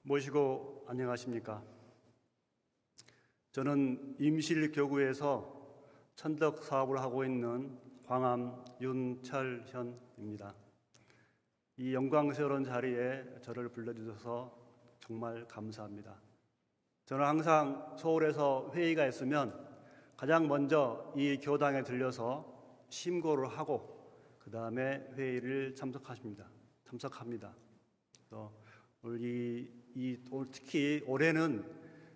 모시고 안녕하십니까? 저는 임실교구에서 천덕 사업을 하고 있는 광암 윤철현입니다. 이 영광스러운 자리에 저를 불러주셔서 정말 감사합니다. 저는 항상 서울에서 회의가 있으면 가장 먼저 이 교당에 들려서 심고를 하고 그 다음에 회의를 참석합니다. 특히 올해는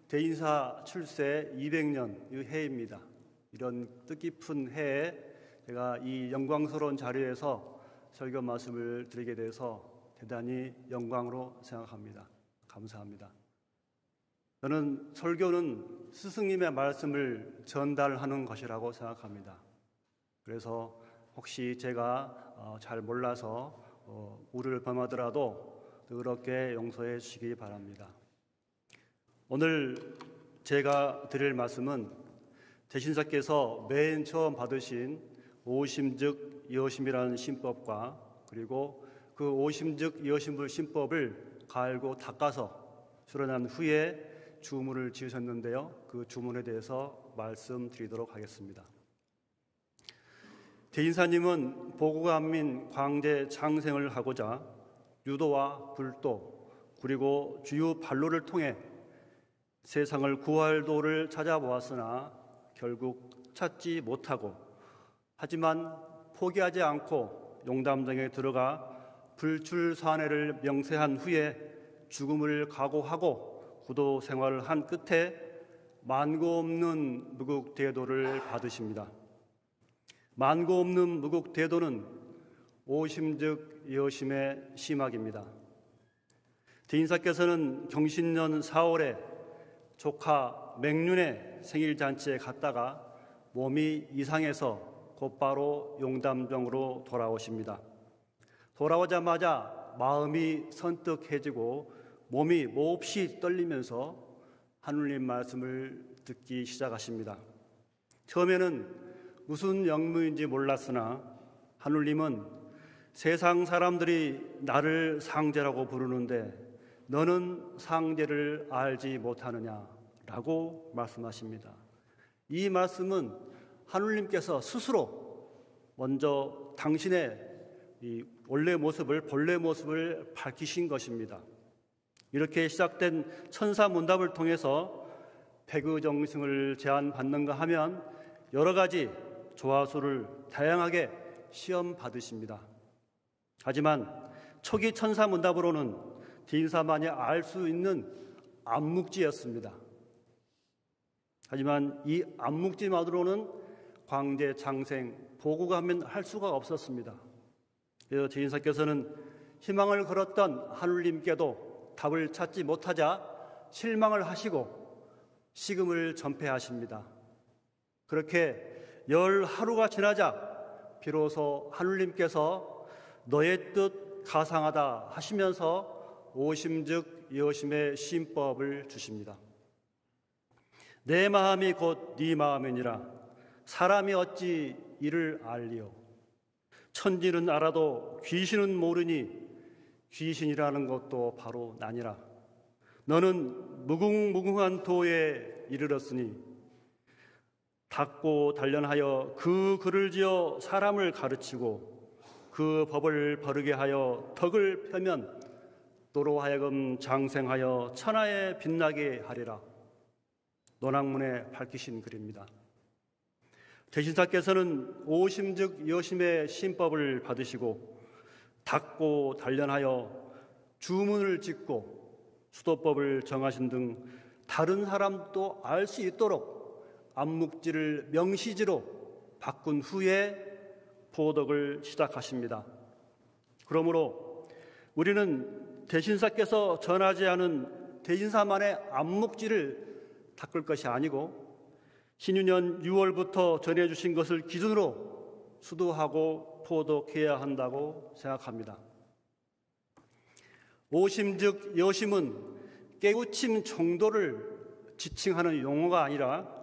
대인사 출세 200년 이 해입니다. 이런 뜻깊은 해에 제가 이 영광스러운 자리에서 설교 말씀을 드리게 돼서 대단히 영광으로 생각합니다. 감사합니다. 저는 설교는 스승님의 말씀을 전달하는 것이라고 생각합니다. 그래서 혹시 제가 잘 몰라서 우를 범하더라도 그렇게 용서해 주시기 바랍니다. 오늘 제가 드릴 말씀은 대신사께서 맨 처음 받으신 오심즉 여심이라는 신법과 그리고 그 오심즉 여심을 신법을 갈고 닦아서 수련한 후에 주문을 지으셨는데요. 그 주문에 대해서 말씀드리도록 하겠습니다. 대인사님은 보구간민 광제 장생을 하고자 유도와 불도 그리고 주유 발로를 통해 세상을 구할 도를 찾아보았으나 결국 찾지 못하고 하지만 포기하지 않고 용담정에 들어가 불출산해를 명세한 후에 죽음을 각오하고 구도 생활을 한 끝에 만고 없는 무국대도를 받으십니다. 만고 없는 무국대도는 오심즉 여심의 심학입니다. 대인사께서는 경신년 4월에 조카 맹륜의 생일잔치에 갔다가 몸이 이상해서 곧바로 용담정으로 돌아오십니다. 돌아오자마자 마음이 선뜩해지고 몸이 몹시 떨리면서 하느님 말씀을 듣기 시작하십니다. 처음에는 무슨 영문인지 몰랐으나 하느님은 세상 사람들이 나를 상제라고 부르는데 너는 상제를 알지 못하느냐라고 말씀하십니다. 이 말씀은 하느님께서 스스로 먼저 당신의 이 본래 모습을 밝히신 것입니다. 이렇게 시작된 천사문답을 통해서 백의정승을 제안받는가 하면 여러 가지 조화수를 다양하게 시험 받으십니다. 하지만 초기 천사문답으로는 대인사만이 알 수 있는 암묵지였습니다. 하지만 이 암묵지만으로는 광제 장생 보고가면 할 수가 없었습니다. 그래서 대인사께서는 희망을 걸었던 하느님께도 답을 찾지 못하자 실망을 하시고 식음을 전폐하십니다. 그렇게 10하루가 지나자 비로소 하느님께서 너의 뜻 가상하다 하시면서 오심즉 여심의 신법을 주십니다. 내 마음이 곧 네 마음이니라 사람이 어찌 이를 알리오. 천지는 알아도 귀신은 모르니 귀신이라는 것도 바로 나니라. 너는 무궁무궁한 도에 이르렀으니 닦고 단련하여 그 글을 지어 사람을 가르치고 그 법을 바르게 하여 덕을 펴면 또로 하여금 장생하여 천하에 빛나게 하리라. 논학문에 밝히신 글입니다. 대신사께서는 오심즉 여심의 신법을 받으시고 닦고 단련하여 주문을 짓고 수도법을 정하신 등 다른 사람도 알 수 있도록 암묵지를 명시지로 바꾼 후에 포덕을 시작하십니다. 그러므로 우리는 대신사께서 전하지 않은 대신사만의 암묵지를 닦을 것이 아니고 신유년 6월부터 전해주신 것을 기준으로 수도하고 포독해야 한다고 생각합니다. 오심즉 여심은 깨우침 정도를 지칭하는 용어가 아니라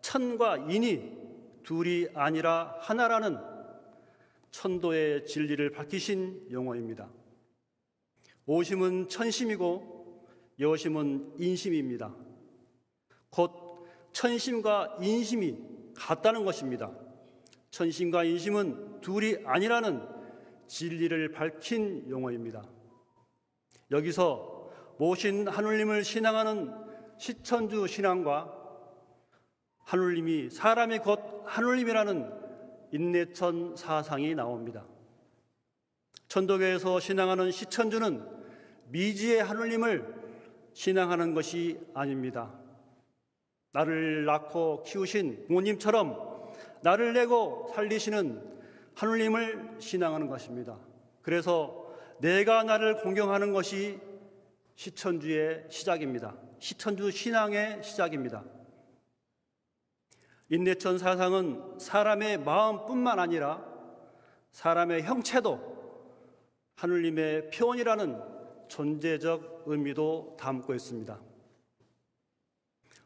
천과 인이 둘이 아니라 하나라는 천도의 진리를 밝히신 용어입니다. 오심은 천심이고 여심은 인심입니다. 곧 천심과 인심이 같다는 것입니다. 천심과 인심은 둘이 아니라는 진리를 밝힌 용어입니다. 여기서 모신 하느님을 신앙하는 시천주 신앙과 하느님이 사람이 곧 하느님이라는 인내천 사상이 나옵니다. 천도교에서 신앙하는 시천주는 미지의 하느님을 신앙하는 것이 아닙니다. 나를 낳고 키우신 부모님처럼 나를 내고 살리시는 하느님을 신앙하는 것입니다. 그래서 내가 나를 공경하는 것이 시천주의 시작입니다. 시천주 신앙의 시작입니다. 인내천 사상은 사람의 마음뿐만 아니라 사람의 형체도 하느님의 표현이라는 존재적 의미도 담고 있습니다.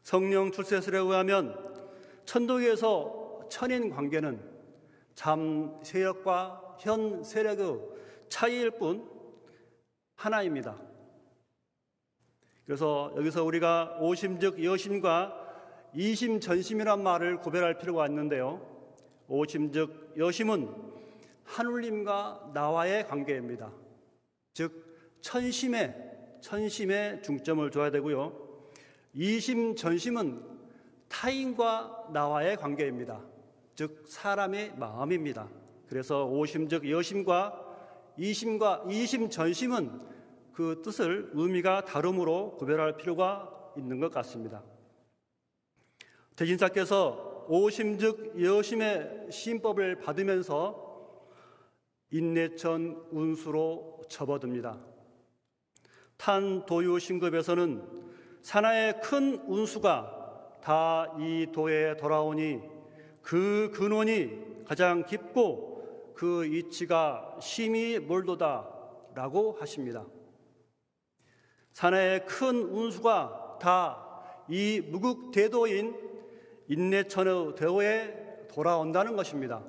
성령 출세설에 의하면 천도교에서 천인 관계는 잠 세력과 현 세력의 차이일 뿐 하나입니다. 그래서 여기서 우리가 오심 즉 여심과 이심 전심이란 말을 구별할 필요가 있는데요. 오심 즉 여심은 하느님과 나와의 관계입니다. 즉 천심에 중점을 둬야 되고요. 이심 전심은 타인과 나와의 관계입니다. 즉 사람의 마음입니다. 그래서 오심 즉 여심과 이심 전심은 그 뜻을 의미가 다름으로 구별할 필요가 있는 것 같습니다. 대진사께서 오심 즉 여심의 시인법을 받으면서 인내천 운수로 접어듭니다. 탄도유 신급에서는 산하의 큰 운수가 다 이 도에 돌아오니 그 근원이 가장 깊고 그 이치가 심히 멀도다 라고 하십니다. 산하의 큰 운수가 다 이 무국대도인 인내천의 대오에 돌아온다는 것입니다.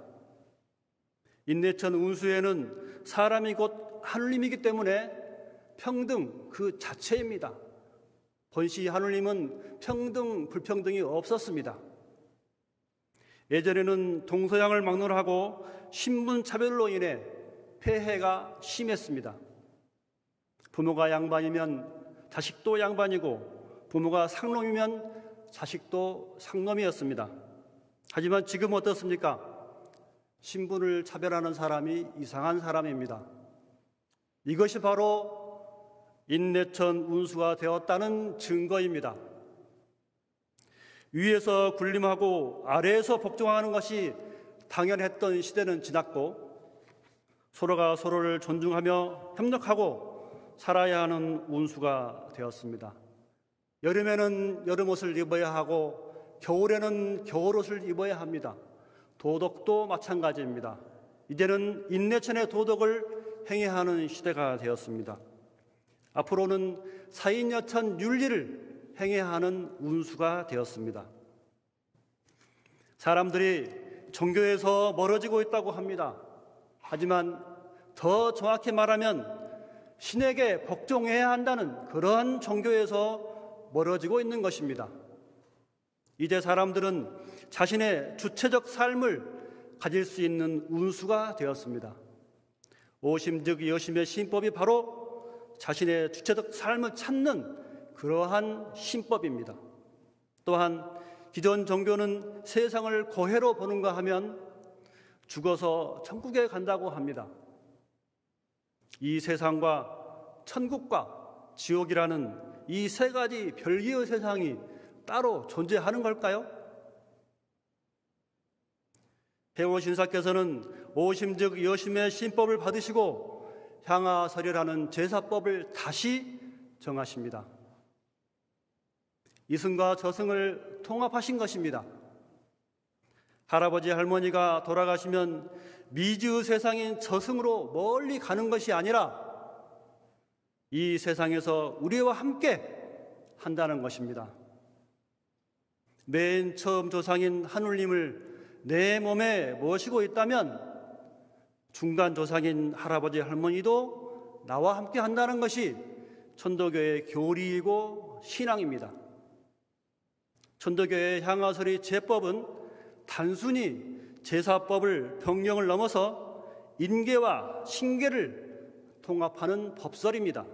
인내천 운수에는 사람이 곧 하느님이기 때문에 평등 그 자체입니다. 본시 하느님은 평등, 불평등이 없었습니다. 예전에는 동서양을 막론하고 신분차별로 인해 폐해가 심했습니다. 부모가 양반이면 자식도 양반이고 부모가 상놈이면 자식도 상놈이었습니다. 하지만 지금 어떻습니까? 신분을 차별하는 사람이 이상한 사람입니다. 이것이 바로 인내천 운수가 되었다는 증거입니다. 위에서 군림하고 아래에서 복종하는 것이 당연했던 시대는 지났고 서로가 서로를 존중하며 협력하고 살아야 하는 운수가 되었습니다. 여름에는 여름옷을 입어야 하고 겨울에는 겨울옷을 입어야 합니다. 도덕도 마찬가지입니다. 이제는 인내천의 도덕을 행해야 하는 시대가 되었습니다. 앞으로는 사인여천 윤리를 행해야 하는 운수가 되었습니다. 사람들이 종교에서 멀어지고 있다고 합니다. 하지만 더 정확히 말하면 신에게 복종해야 한다는 그런 종교에서 멀어지고 있는 것입니다. 이제 사람들은 자신의 주체적 삶을 가질 수 있는 운수가 되었습니다. 오심 즉 여심의 신법이 바로 자신의 주체적 삶을 찾는 그러한 신법입니다. 또한 기존 종교는 세상을 고해로 보는가 하면 죽어서 천국에 간다고 합니다. 이 세상과 천국과 지옥이라는 이 세 가지 별개의 세상이 따로 존재하는 걸까요? 해원 신사께서는 오심 즉 여심의 신법을 받으시고 향하설이라는 제사법을 다시 정하십니다. 이승과 저승을 통합하신 것입니다. 할아버지 할머니가 돌아가시면 미지의 세상인 저승으로 멀리 가는 것이 아니라 이 세상에서 우리와 함께 한다는 것입니다. 맨 처음 조상인 하느님을 내 몸에 모시고 있다면 중간 조상인 할아버지 할머니도 나와 함께 한다는 것이 천도교의 교리이고 신앙입니다. 천도교의 향화설의 제법은 단순히 제사법을 병령을 넘어서 인계와 신계를 통합하는 법설입니다.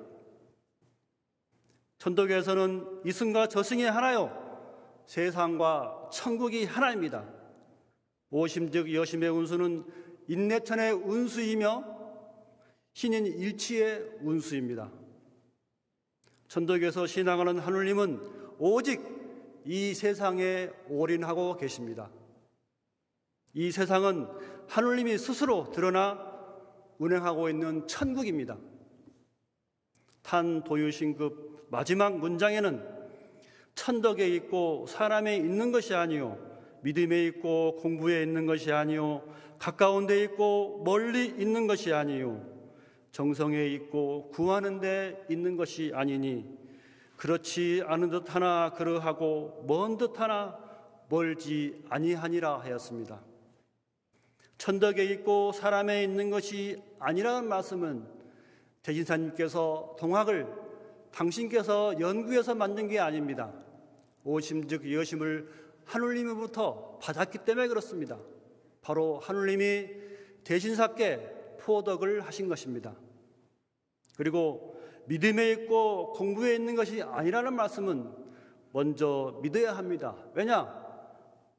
천도교에서는 이승과 저승이 하나요, 세상과 천국이 하나입니다. 오심즉 여심의 운수는 인내천의 운수이며 신인 일치의 운수입니다. 천도교에서 신앙하는 하느님은 오직 이 세상에 올인하고 계십니다. 이 세상은 하느님이 스스로 드러나 운행하고 있는 천국입니다. 탄도유신급 마지막 문장에는 천덕에 있고 사람에 있는 것이 아니요 믿음에 있고 공부에 있는 것이 아니요 가까운 데 있고 멀리 있는 것이 아니요 정성에 있고 구하는 데 있는 것이 아니니 그렇지 않은 듯 하나 그러하고 먼 듯 하나 멀지 아니하니라 하였습니다. 천덕에 있고 사람에 있는 것이 아니라는 말씀은 대진사님께서 동학을 당신께서 연구해서 만든 게 아닙니다. 오심즉 여심을 하느님으로부터 받았기 때문에 그렇습니다. 바로 하느님이 대신사께 포덕을 하신 것입니다. 그리고 믿음에 있고 공부에 있는 것이 아니라는 말씀은 먼저 믿어야 합니다. 왜냐?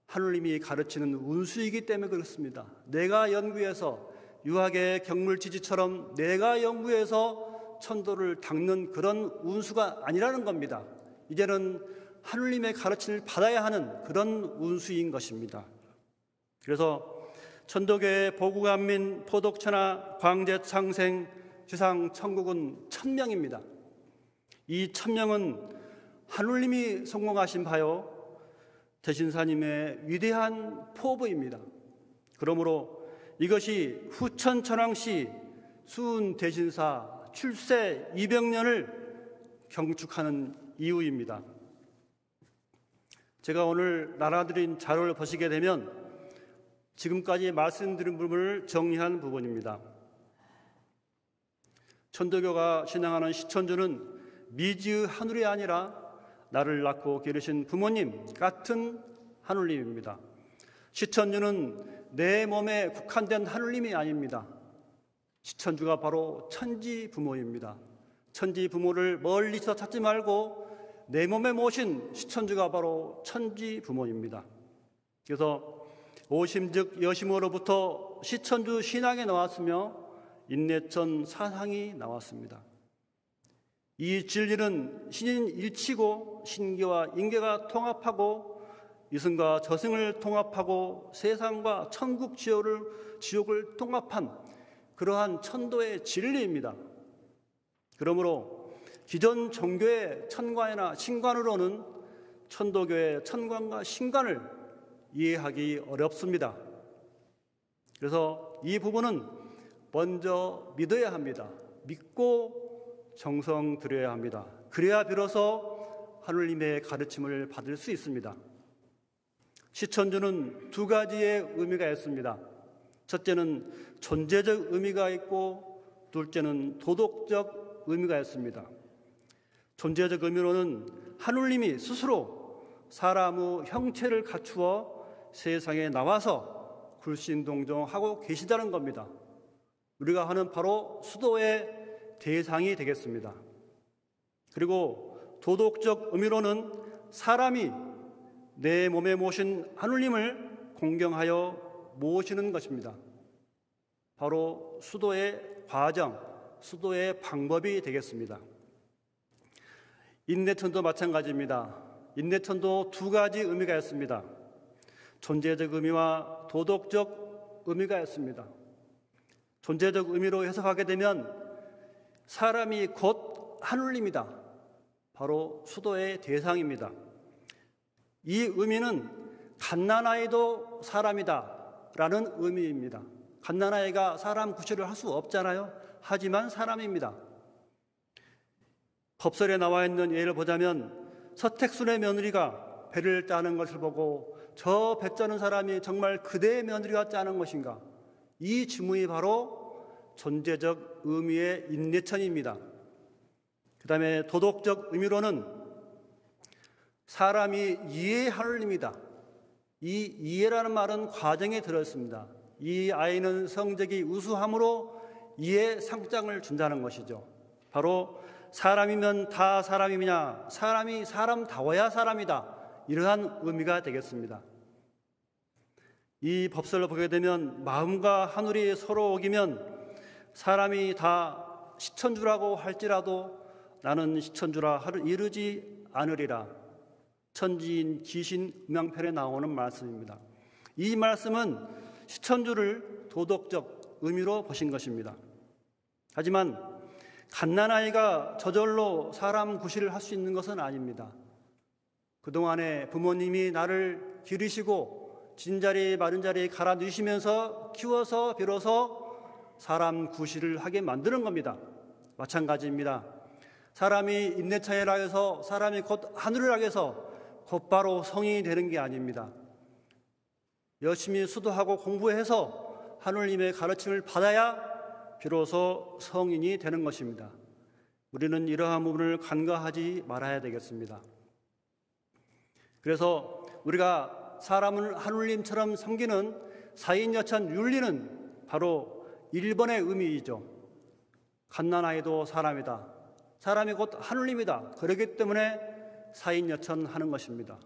하느님이 가르치는 운수이기 때문에 그렇습니다. 내가 연구해서 유학의 경물지지처럼 내가 연구해서 천도를 닦는 그런 운수가 아니라는 겁니다. 이제는 하느님의 가르침을 받아야 하는 그런 운수인 것입니다. 그래서 천도교의 보구간민, 포독천하, 광제창생, 지상 천국은 천명입니다. 이 천명은 하느님이 성공하신 바요 대신사님의 위대한 포부입니다. 그러므로 이것이 후천천왕시 수은 대신사 출세 200년을 경축하는 이유입니다. 제가 오늘 나눠드린 자료를 보시게 되면 지금까지 말씀드린 부분을 정리한 부분입니다. 천도교가 신앙하는 시천주는 미지의 하늘이 아니라 나를 낳고 기르신 부모님 같은 하느님입니다. 시천주는 내 몸에 국한된 하느님이 아닙니다. 시천주가 바로 천지 부모입니다. 천지 부모를 멀리서 찾지 말고 내 몸에 모신 시천주가 바로 천지 부모입니다. 그래서 오심즉 여심으로부터 시천주 신앙이 나왔으며 인내천 사상이 나왔습니다. 이 진리는 신인 일치고 신계와 인계가 통합하고 이승과 저승을 통합하고 세상과 천국 지옥을 통합한 그러한 천도의 진리입니다. 그러므로 기존 종교의 천관이나 신관으로는 천도교의 천관과 신관을 이해하기 어렵습니다. 그래서 이 부분은 먼저 믿어야 합니다. 믿고 정성 들여야 합니다. 그래야 비로소 하느님의 가르침을 받을 수 있습니다. 시천주는 두 가지의 의미가 있습니다. 첫째는 존재적 의미가 있고 둘째는 도덕적 의미가 있습니다. 존재적 의미로는 하느님이 스스로 사람의 형체를 갖추어 세상에 나와서 굴신동정하고 계시다는 겁니다. 우리가 하는 바로 수도의 대상이 되겠습니다. 그리고 도덕적 의미로는 사람이 내 몸에 모신 하느님을 공경하여 모시는 것입니다. 바로 수도의 과정, 수도의 방법이 되겠습니다. 인내천도 마찬가지입니다. 인내천도 두 가지 의미가 있습니다. 존재적 의미와 도덕적 의미가 있습니다. 존재적 의미로 해석하게 되면 사람이 곧 하느님이다. 바로 수도의 대상입니다. 이 의미는 갓난아이도 사람이다 라는 의미입니다. 갓난아이가 사람 구실을 할 수 없잖아요. 하지만 사람입니다. 법설에 나와 있는 예를 보자면 서택순의 며느리가 배를 짜는 것을 보고 저 배 짜는 사람이 정말 그대의 며느리가 짜는 것인가? 이 질문이 바로 존재적 의미의 인내천입니다. 그 다음에 도덕적 의미로는 사람이 이해하느님이다. 이 이해라는 말은 과정에 들어있습니다. 이 아이는 성적이 우수함으로 이해 상장을 준다는 것이죠. 바로 사람이면 다 사람이냐, 사람이 사람다워야 사람이다. 이러한 의미가 되겠습니다. 이 법설을 보게 되면 마음과 하늘이 서로 어기면 사람이 다 시천주라고 할지라도 나는 시천주라 이르지 않으리라. 천지인 기신 음양편에 나오는 말씀입니다. 이 말씀은 시천주를 도덕적 의미로 보신 것입니다. 하지만 갓난아이가 저절로 사람 구실을 할 수 있는 것은 아닙니다. 그동안에 부모님이 나를 기르시고 진자리 마른자리 갈아 넣으시면서 키워서 비로소 사람 구실을 하게 만드는 겁니다. 마찬가지입니다. 사람이 인내차이라 해서 사람이 곧 하늘을 향해서 곧바로 성인이 되는 게 아닙니다. 열심히 수도하고 공부해서 하느님의 가르침을 받아야 비로소 성인이 되는 것입니다. 우리는 이러한 부분을 간과하지 말아야 되겠습니다. 그래서 우리가 사람을 하느님처럼 섬기는 사인여천 윤리는 바로 1번의 의미이죠. 갓난아이도 사람이다. 사람이 곧 하느님이다. 그렇기 때문에 사인여천 하는 것입니다.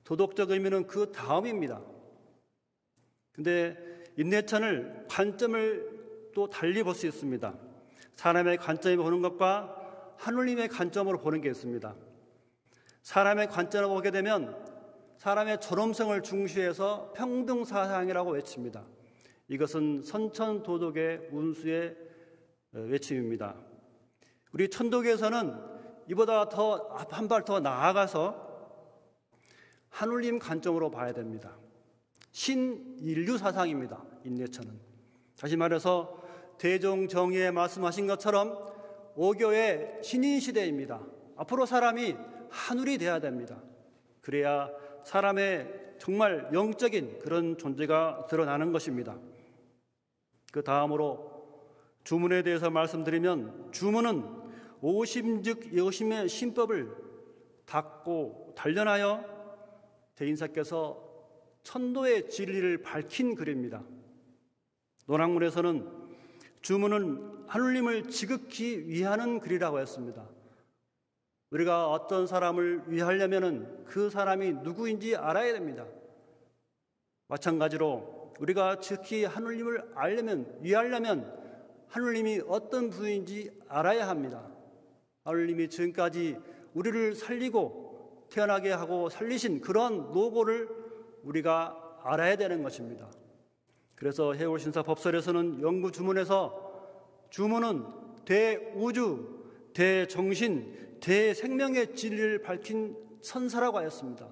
도덕적 의미는 그 다음입니다. 근데 인내천을 관점을 또 달리 볼 수 있습니다. 사람의 관점을 보는 것과 하느님의 관점으로 보는 게 있습니다. 사람의 관점을 보게 되면 사람의 존엄성을 중시해서 평등사상이라고 외칩니다. 이것은 선천도덕의 운수의 외침입니다. 우리 천도교에서는 이보다 더 한 발 더 나아가서 하느님 관점으로 봐야 됩니다. 신인류 사상입니다. 인내천은. 다시 말해서 대종정의에 말씀하신 것처럼 오교의 신인시대입니다. 앞으로 사람이 하늘이 되어야 됩니다. 그래야 사람의 정말 영적인 그런 존재가 드러나는 것입니다. 그 다음으로 주문에 대해서 말씀드리면 주문은 오심즉 여심의 신법을 닦고 단련하여 대인사께서 천도의 진리를 밝힌 글입니다. 논학문에서는 주문은 하느님을 지극히 위하는 글이라고 했습니다. 우리가 어떤 사람을 위하려면 그 사람이 누구인지 알아야 됩니다. 마찬가지로 우리가 지극히 하느님을 위하려면 하느님이 어떤 분인지 알아야 합니다. 하느님이 지금까지 우리를 살리고 태어나게 하고 살리신 그런 노고를 우리가 알아야 되는 것입니다. 그래서 해월신사 법설에서는 영구주문에서 주문은 대우주, 대정신, 대생명의 진리를 밝힌 천사라고 하였습니다.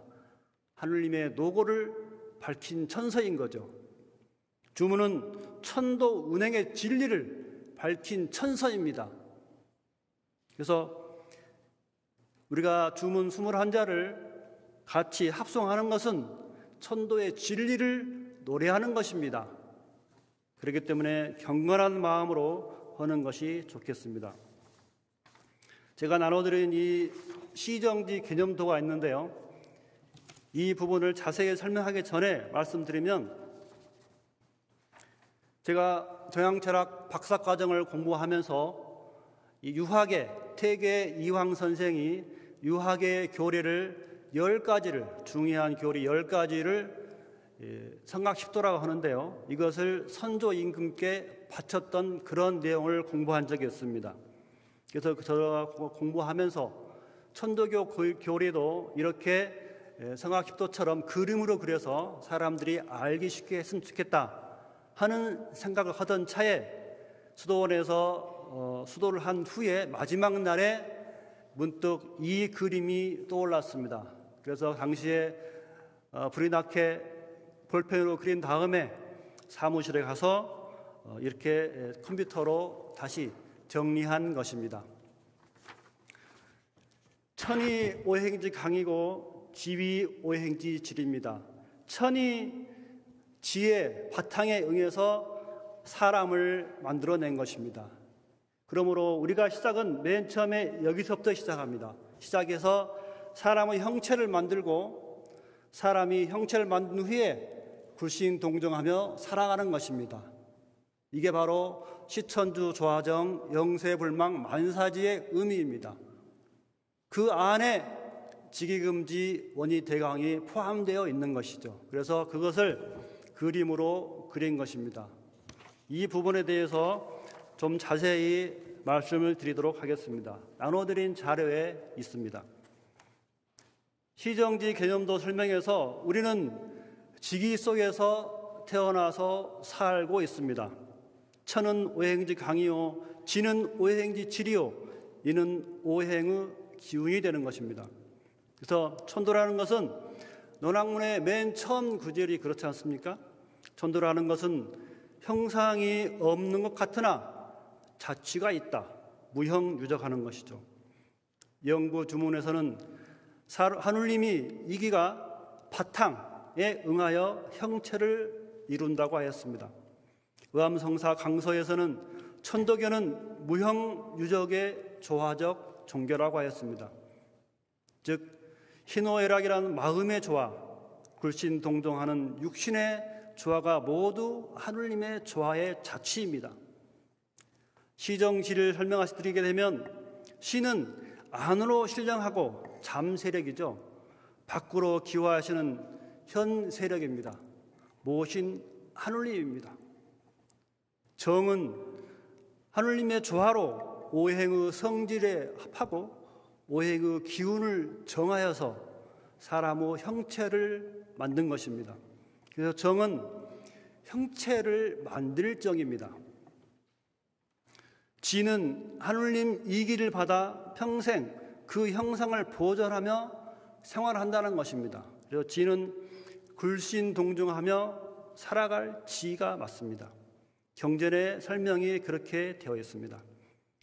하느님의 노고를 밝힌 천사인 거죠. 주문은 천도 운행의 진리를 밝힌 천사입니다. 그래서 우리가 주문 21자를 같이 합성하는 것은 천도의 진리를 노래하는 것입니다. 그렇기 때문에 경건한 마음으로 하는 것이 좋겠습니다. 제가 나눠드린 이 시정지 개념도가 있는데요. 이 부분을 자세히 설명하기 전에 말씀드리면 제가 정양철학 박사과정을 공부하면서 이 유학의 태계 이황 선생이 유학의 교리를 10가지를 중요한 교리 10가지를 성각십도라고 하는데요. 이것을 선조 임금께 바쳤던 그런 내용을 공부한 적이 있습니다. 그래서 제가 공부하면서 천도교 교리도 이렇게 성각십도처럼 그림으로 그려서 사람들이 알기 쉽게 했으면 좋겠다 하는 생각을 하던 차에 수도원에서 수도를 한 후에 마지막 날에 문득 이 그림이 떠올랐습니다. 그래서 당시에 불이 나게 볼펜으로 그린 다음에 사무실에 가서 이렇게 컴퓨터로 다시 정리한 것입니다. 천이 오행지 강이고 지위 오행지 질입니다. 천이 지혜 바탕에 응해서 사람을 만들어낸 것입니다. 그러므로 우리가 시작은 맨 처음에 여기서부터 시작합니다. 시작해서 사람의 형체를 만들고 사람이 형체를 만든 후에 불신동정하며 살아가는 것입니다. 이게 바로 시천주 조화정 영세불망 만사지의 의미입니다. 그 안에 직위금지 원위대강이 포함되어 있는 것이죠. 그래서 그것을 그림으로 그린 것입니다. 이 부분에 대해서 좀 자세히 말씀을 드리도록 하겠습니다. 나눠드린 자료에 있습니다. 시정지 개념도 설명해서 우리는 직위 속에서 태어나서 살고 있습니다. 천은 오행지 강이요, 지는 오행지 질이요, 이는 오행의 기운이 되는 것입니다. 그래서 천도라는 것은 논학문의 맨 처음 구절이 그렇지 않습니까? 천도라는 것은 형상이 없는 것 같으나 자취가 있다, 무형유적하는 것이죠. 영구주문에서는 하늘님이 이기가 바탕에 응하여 형체를 이룬다고 하였습니다. 의암성사 강서에서는 천도교는 무형유적의 조화적 종교라고 하였습니다. 즉 희노애락이라는 마음의 조화, 불신동정하는 육신의 조화가 모두 하늘님의 조화의 자취입니다. 시정지를 설명하시드리게 되면 시는 안으로 신령하고 잠세력이죠. 밖으로 기화하시는 현세력입니다. 모신 하늘님입니다. 정은 하늘님의 조화로 오행의 성질에 합하고 오행의 기운을 정하여서 사람의 형체를 만든 것입니다. 그래서 정은 형체를 만들 정입니다. 지는 하늘님 이기를 받아 평생 그 형상을 보존하며 생활한다는 것입니다. 그래서 지는 굴신동정하며 살아갈 지가 맞습니다. 경전의 설명이 그렇게 되어 있습니다.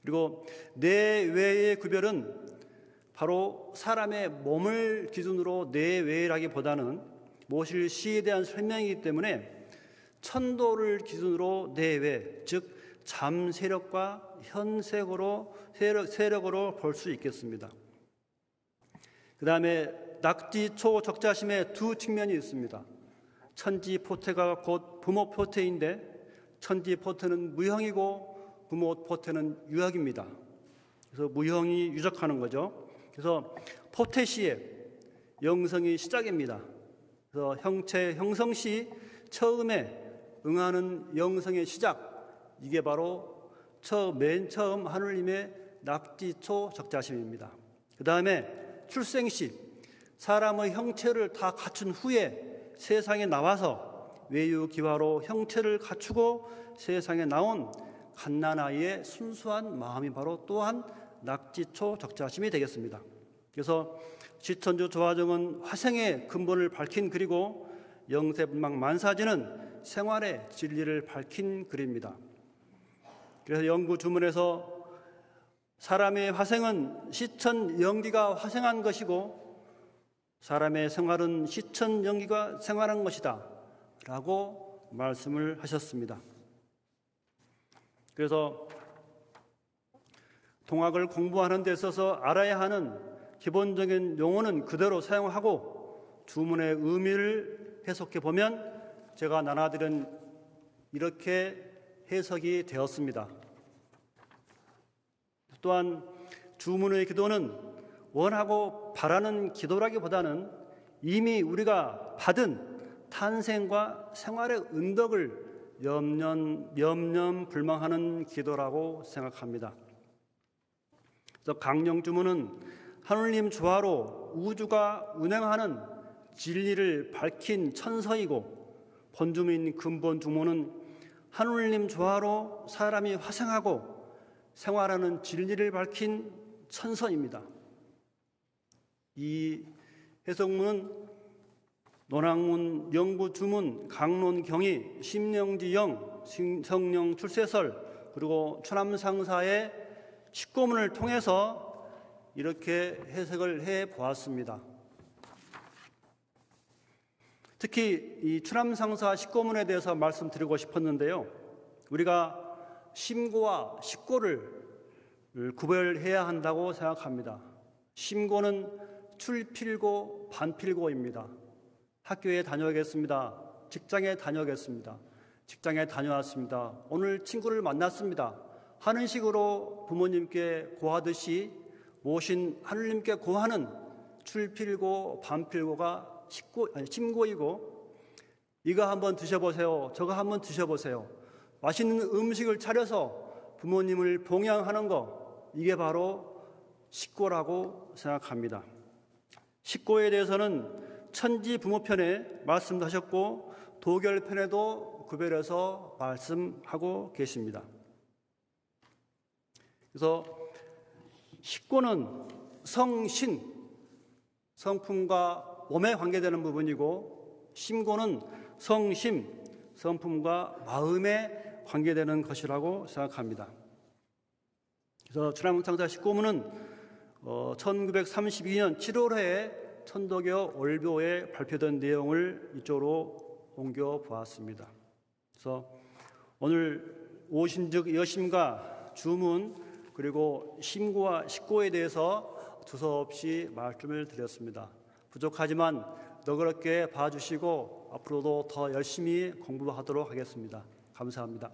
그리고 내외의 구별은 바로 사람의 몸을 기준으로 내외라기보다는 모실 시에 대한 설명이기 때문에 천도를 기준으로 내외, 즉 잠세력과 현세력으로 볼 수 있겠습니다. 그 다음에 낙지초적자심의 두 측면이 있습니다. 천지포태가 곧 부모포태인데 천지포태는 무형이고 부모포태는 유형입니다. 그래서 무형이 유적하는 거죠. 그래서 포태시의 영성이 시작입니다. 그래서 형성시 처음에 응하는 영성의 시작, 이게 바로 맨 처음 하늘님의 낙지초 적자심입니다. 그 다음에 출생시, 사람의 형체를 다 갖춘 후에 세상에 나와서 외유기화로 형체를 갖추고 세상에 나온 갓난아이의 순수한 마음이 바로 또한 낙지초 적자심이 되겠습니다. 그래서 시천주 조화정은 화생의 근본을 밝힌 글이고 영세불망 만사지는 생활의 진리를 밝힌 글입니다. 그래서 영구주문에서 사람의 화생은 시천영기가 화생한 것이고 사람의 생활은 시천영기가 생활한 것이다 라고 말씀을 하셨습니다. 그래서 동학을 공부하는 데 있어서 알아야 하는 기본적인 용어는 그대로 사용하고 주문의 의미를 해석해 보면 제가 나눠드린 이렇게 해석이 되었습니다. 또한 주문의 기도는 원하고 바라는 기도라기보다는 이미 우리가 받은 탄생과 생활의 은덕을 염려불망하는 기도라고 생각합니다. 강령주문은 하늘님 조화로 우주가 운행하는 진리를 밝힌 천서이고 본주민 근본주문은 하늘님 조화로 사람이 화생하고 생활하는 진리를 밝힌 천서입니다. 이 해석문은 논학문, 영구주문, 강론경의, 심령지영, 성령 출세설, 그리고 추남상사의 십고문을 통해서 이렇게 해석을 해 보았습니다. 특히 이 추남상사 십고문에 대해서 말씀드리고 싶었는데요. 우리가 심고와 십고를 구별해야 한다고 생각합니다. 심고는 출필고 반필고입니다. 학교에 다녀오겠습니다. 직장에 다녀오겠습니다. 직장에 다녀왔습니다. 오늘 친구를 만났습니다. 하는 식으로 부모님께 고하듯이 모신 하느님께 고하는 출필고 반필고가 심고이고, 이거 한번 드셔보세요. 저거 한번 드셔보세요. 맛있는 음식을 차려서 부모님을 봉양하는 거, 이게 바로 식고라고 생각합니다. 식고에 대해서는 천지 부모편에 말씀하셨고 도결편에도 구별해서 말씀하고 계십니다. 그래서 식고는 성신, 성품과 몸에 관계되는 부분이고, 심고는 성심, 성품과 마음에 관계되는 것이라고 생각합니다. 그래서 주남창자 식고문은 1932년 7월에 천도교 월교에 발표된 내용을 이쪽으로 옮겨 보았습니다. 그래서 오늘 오신즉 여심과 주문, 그리고 심고와 식고에 대해서 두서없이 말씀을 드렸습니다. 부족하지만 너그럽게 봐주시고 앞으로도 더 열심히 공부하도록 하겠습니다. 감사합니다.